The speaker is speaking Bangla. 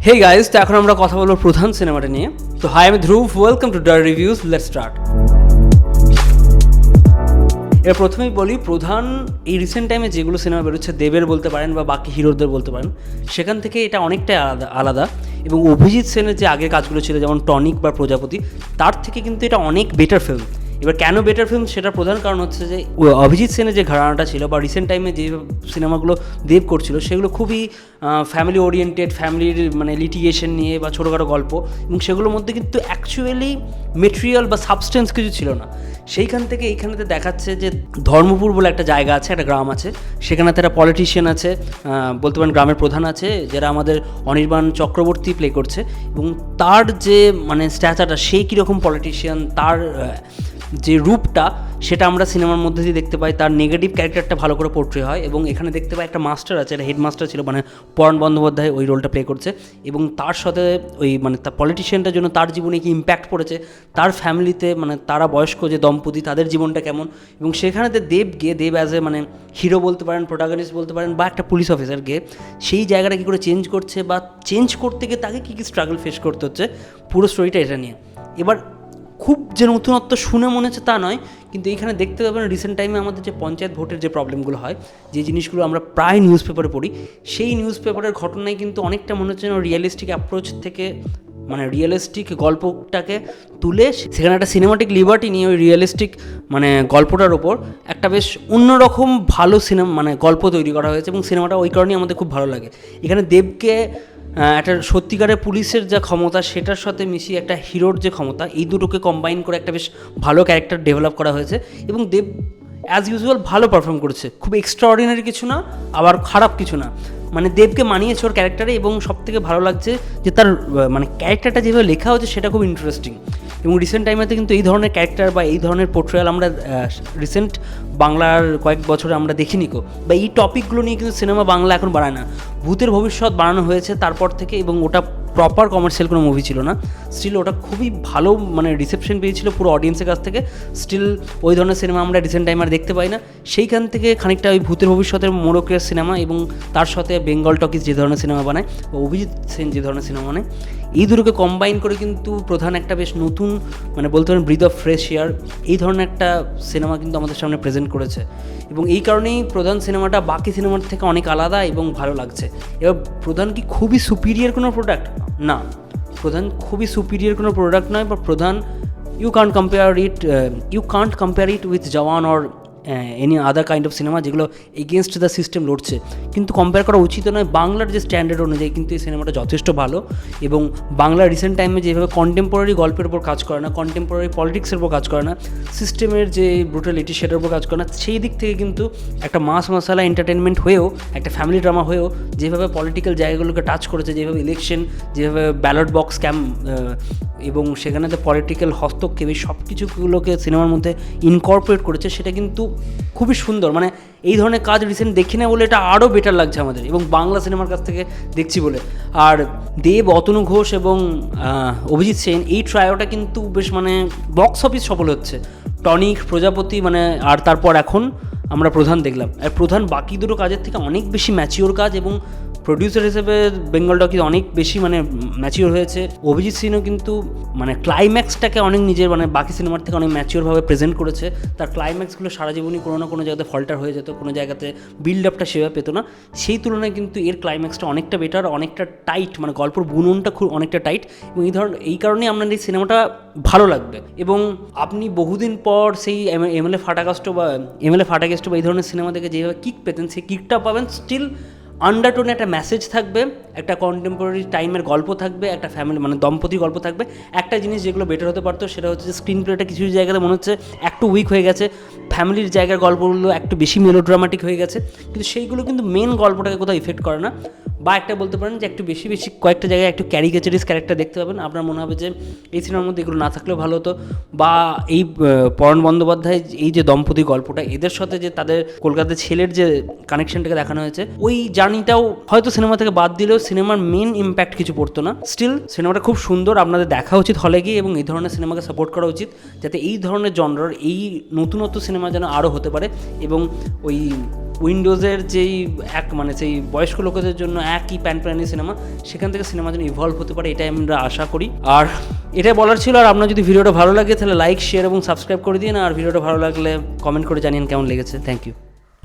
হে গাইস, তো এখন আমরা কথা বলবো প্রধান সিনেমাটা নিয়ে। তো হাই, আমি Dhruv, welcome to the reviews, let's start. এবার প্রথমেই বলি, প্রধান এই রিসেন্ট টাইমে যেগুলো সিনেমা বেরোচ্ছে, দেবের বলতে পারেন বা বাকি হিরোদের বলতে পারেন, সেখান থেকে এটা অনেকটাই আলাদা। এবং অভিজিৎ সেনের যে আগের কাজগুলো ছিল, যেমন টনিক বা প্রজাপতি, তার থেকে কিন্তু এটা অনেক বেটার ফিল্ম। এবার কেন বেটার ফিল্ম, সেটার প্রধান কারণ হচ্ছে যে অভিজিৎ সেনের যে ঘরানাটা ছিল বা রিসেন্ট টাইমে যে সিনেমাগুলো দেব করছিল, সেগুলো খুবই ফ্যামিলি ওরিয়েন্টেড, ফ্যামিলির মানে লিটিগেশন নিয়ে বা ছোটোখাটো গল্প, এবং সেগুলোর মধ্যে কিন্তু অ্যাকচুয়ালি মেটেরিয়াল বা সাবস্টেন্স কিছু ছিল না। সেইখান থেকে এইখানেতে দেখাচ্ছে যে ধর্মপুর বলে একটা জায়গা আছে, একটা গ্রাম আছে, সেখানে একটা পলিটিশিয়ান আছে, বলতে পারেন গ্রামের প্রধান আছে, যারা আমাদের অনির্বাণ চক্রবর্তী প্লে করছে। এবং তার যে মানে স্ট্যাচারটা, সেই কীরকম পলিটিশিয়ান, তার যে রূপটা, সেটা আমরা সিনেমার মধ্যে দিয়ে দেখতে পাই। তার নেগেটিভ ক্যারেক্টারটা ভালো করে পোর্ট্রে হয়। এবং এখানে দেখতে পাই একটা মাস্টার আছে, একটা হেডমাস্টার ছিল, মানে পরাণ বন্দ্যোপাধ্যায় ওই রোলটা প্লে করছে। এবং তার সাথে ওই মানে তার পলিটিশিয়ানটার জন্য তার জীবনে কি ইম্প্যাক্ট পড়েছে, তার ফ্যামিলিতে মানে তারা বয়স্ক যে দম্পতি, তাদের জীবনটা কেমন। এবং সেখানেতে দেব অ্যাজ এ মানে হিরো বলতে পারেন, প্রোটাগনিস্ট বলতে পারেন, বা একটা পুলিশ অফিসার গিয়ে সেই জায়গাটা কী করে চেঞ্জ করছে, বা চেঞ্জ করতে গিয়ে তাকে কী কী স্ট্রাগল ফেস করতে হচ্ছে, পুরো স্টোরিটা এটা নিয়ে। এবার খুব যে নতুনত্ব শুনে মনে হচ্ছে তা নয়, কিন্তু এইখানে দেখতে পাবেন রিসেন্ট টাইমে আমাদের যে পঞ্চায়েত ভোটের যে প্রবলেমগুলো হয়, যে জিনিসগুলো আমরা প্রায় নিউজ পেপারে পড়ি, সেই নিউজ পেপারের ঘটনায় কিন্তু অনেকটা মনে হচ্ছে রিয়েলিস্টিক অ্যাপ্রোচ থেকে, মানে রিয়েলিস্টিক গল্পটাকে তুলে সেখানে একটা সিনেমাটিক লিবার্টি নিয়ে ওই রিয়েলিস্টিক মানে গল্পটার ওপর একটা বেশ অন্যরকম ভালো সিনেমা মানে গল্প তৈরি করা হয়েছে। এবং সিনেমাটা ওই কারণেই আমাদের খুব ভালো লাগে। এখানে দেবকে একটা সত্যিকারের পুলিশের যা ক্ষমতা, সেটার সাথে মিশিয়ে একটা হিরোর যে ক্ষমতা, এই দুটোকে কম্বাইন করে একটা বেশ ভালো ক্যারেক্টার ডেভেলপ করা হয়েছে। এবং দেব অ্যাজ ইউজুয়াল ভালো পারফর্ম করেছে, খুব এক্সট্রাঅর্ডিনারি কিছু না, আবার খারাপ কিছু না, মানে দেবকে মানিয়েছে ওর ক্যারেক্টারে। এবং সবথেকে ভালো লাগছে যে তার মানে ক্যারেক্টারটা যেভাবে লেখা হচ্ছে, সেটা খুব ইন্টারেস্টিং। এবং রিসেন্ট টাইমেতে কিন্তু এই ধরনের ক্যারেক্টার বা এই ধরনের পোর্ট্রেয়াল আমরা রিসেন্ট বাংলার কয়েক বছরে আমরা দেখিনি কো, বা এই টপিকগুলো নিয়ে কিন্তু সিনেমা বাংলা এখন বানায় না। ভূতের ভবিষ্যৎ বানানো হয়েছে তারপর থেকে, এবং ওটা প্রপার কমার্শিয়াল কোনো মুভি ছিল না, স্টিল ওটা খুবই ভালো মানে রিসেপশন পেয়েছিল পুরো অডিয়েন্সের কাছ থেকে। স্টিল ওই ধরনের সিনেমা আমরা রিসেন্ট টাইম আর দেখতে পাই না। সেইখান থেকে খানিকটা ওই ভূতের ভবিষ্যতের মোড়কের সিনেমা, এবং তার সাথে বেঙ্গল টকিজ যে ধরনের সিনেমা বানায়, বা অভিজিৎ সেন যে ধরনের সিনেমা বানায়, এই দুটোকে কম্বাইন করে কিন্তু প্রধান একটা বেশ নতুন মানে বলতে পারেন ব্রিথ অফ ফ্রেশ এয়ার, এই ধরনের একটা সিনেমা কিন্তু আমাদের সামনে প্রেজেন্ট করেছে। এবং এই কারণেই প্রধান সিনেমাটা বাকি সিনেমার থেকে অনেক আলাদা এবং ভালো লাগছে। এবার প্রধান কি খুবই সুপিরিয়ার কোনো প্রোডাক্ট? না, প্রধান খুবই সুপিরিয়ার কোনো প্রোডাক্ট নয়, বা প্রধান you can't compare it with Jawan or any other kind of cinema যেগুলো এগেনস্ট দ্য সিস্টেম লড়ছে। কিন্তু কম্পেয়ার করা উচিত নয়। বাংলার যে স্ট্যান্ডার্ড অনুযায়ী কিন্তু এই সিনেমাটা যথেষ্ট ভালো। এবং বাংলার রিসেন্ট টাইমে যেভাবে কন্টেম্পোরারি গল্পের উপর কাজ করে না, কন্টেম্পোরারি পলিটিক্সের উপর কাজ করে না, সিস্টেমের যে ব্রুটালিটি সেটার উপর কাজ করে না, সেই দিক থেকে কিন্তু একটা মাস মশালা এন্টারটেনমেন্ট হয়েও, একটা ফ্যামিলি ড্রামা হয়েও, যেভাবে পলিটিক্যাল জায়গাগুলোকে টাচ করেছে, যেভাবে ইলেকশন, যেভাবে ব্যালট বক্স ক্যাম্প, এবং সেখানে পলিটিক্যাল হস্তক্ষেপ, এই সব কিছুগুলোকে সিনেমার মধ্যে ইনকর্পোরেট করেছে, সেটা কিন্তু খুবই সুন্দর। মানে এই ধরনের কাজ রিসেন্ট দেখি না বলে এটা আরও বেটার লাগছে আমাদের, এবং বাংলা সিনেমার কাছ থেকে দেখছি বলে। আর দেব, অতনু ঘোষ এবং অভিজিৎ সেন, এই ট্রায়োটা কিন্তু বেশ মানে বক্স অফিস সফল হচ্ছে। টনিক, প্রজাপতি মানে, আর তারপর এখন আমরা প্রধান দেখলাম। আর প্রধান বাকি দুটো কাজের থেকে অনেক বেশি ম্যাচিওর কাজ, এবং প্রডিউসার হিসেবে বেঙ্গল টকিজ অনেক বেশি মানে ম্যাচিওর হয়েছে। অভিজিৎ সিনও কিন্তু মানে ক্লাইম্যাক্সটাকে অনেক নিজের মানে বাকি সিনেমার থেকে অনেক ম্যাচিওরভাবে প্রেজেন্ট করেছে। তার ক্লাইম্যাক্সগুলো সারা জীবনই কোনো না কোনো জায়গাতে ফল্টার হয়ে যেত, কোনো জায়গাতে বিল্ড আপটা সেভাবে পেতো না। সেই তুলনায় কিন্তু এর ক্লাইম্যাক্সটা অনেকটা বেটার, অনেকটা টাইট, মানে গল্পের বুননটা খুব অনেকটা টাইট। এবং এই কারণেই আপনার এই সিনেমাটা ভালো লাগবে। এবং আপনি বহুদিন পর সেই এমএলএ ফাটাকাস্ট বা এই ধরনের সিনেমা থেকে যেভাবে কিক পেতেন, সেই কিকটা পাবেন। স্টিল আন্ডারটোনে একটা মেসেজ থাকবে, একটা কন্টেম্পোরারি টাইমের গল্প থাকবে, একটা ফ্যামিলি মানে দম্পতির গল্প থাকবে। একটা জিনিস যেগুলো বেটার হতে পারতো, সেটা হচ্ছে যে স্ক্রিন প্লেটা কিছু জায়গাতে মনে হচ্ছে একটু উইক হয়ে গেছে, ফ্যামিলির জায়গার গল্পগুলো একটু বেশি মেলোড্রামাটিক হয়ে গেছে, কিন্তু সেইগুলো কিন্তু মেন গল্পটাকে কোথাও ইফেক্ট করে না। বা একটা বলতে পারেন যে একটু বেশি কয়েকটা জায়গায় একটু ক্যারিকেচারিস ক্যারেক্টার দেখতে পাবেন, আপনার মনে হবে যে এই সিনেমার মধ্যে এগুলো না থাকলেও ভালো হতো। বা এই পরাণ বন্দ্যোপাধ্যায় এই যে দম্পতি গল্পটা, এদের সাথে যে তাদের কলকাতার ছেলের যে কানেকশনটাকে দেখানো হয়েছে, ওই জার্নিটাও হয়তো সিনেমা থেকে বাদ দিলেও সিনেমার মেন ইম্প্যাক্ট কিছু পড়তো না। স্টিল সিনেমাটা খুব সুন্দর, আপনাদের দেখা উচিত হলে গিয়ে, এবং এই ধরনের সিনেমাকে সাপোর্ট করা উচিত, যাতে এই ধরনের জনরার এই নতুনত্ব সিনেমা যেন আরও হতে পারে। এবং ওই উইন্ডোজের যেই মানে সেই বয়স্ক লোকেদের জন্য একই প্যানপ্যানি সিনেমা, সেখান থেকে সিনেমা যেন ইভলভ হতে পারে, এটাই আমরা আশা করি। আর এটাই বলার ছিল। আর আপনার যদি ভিডিওটা ভালো লাগে তাহলে লাইক, শেয়ার এবং সাবস্ক্রাইব করে দিন। আর ভিডিওটা ভালো লাগলে কমেন্ট করে জানিয়ে কেমন লেগেছে। Thank you.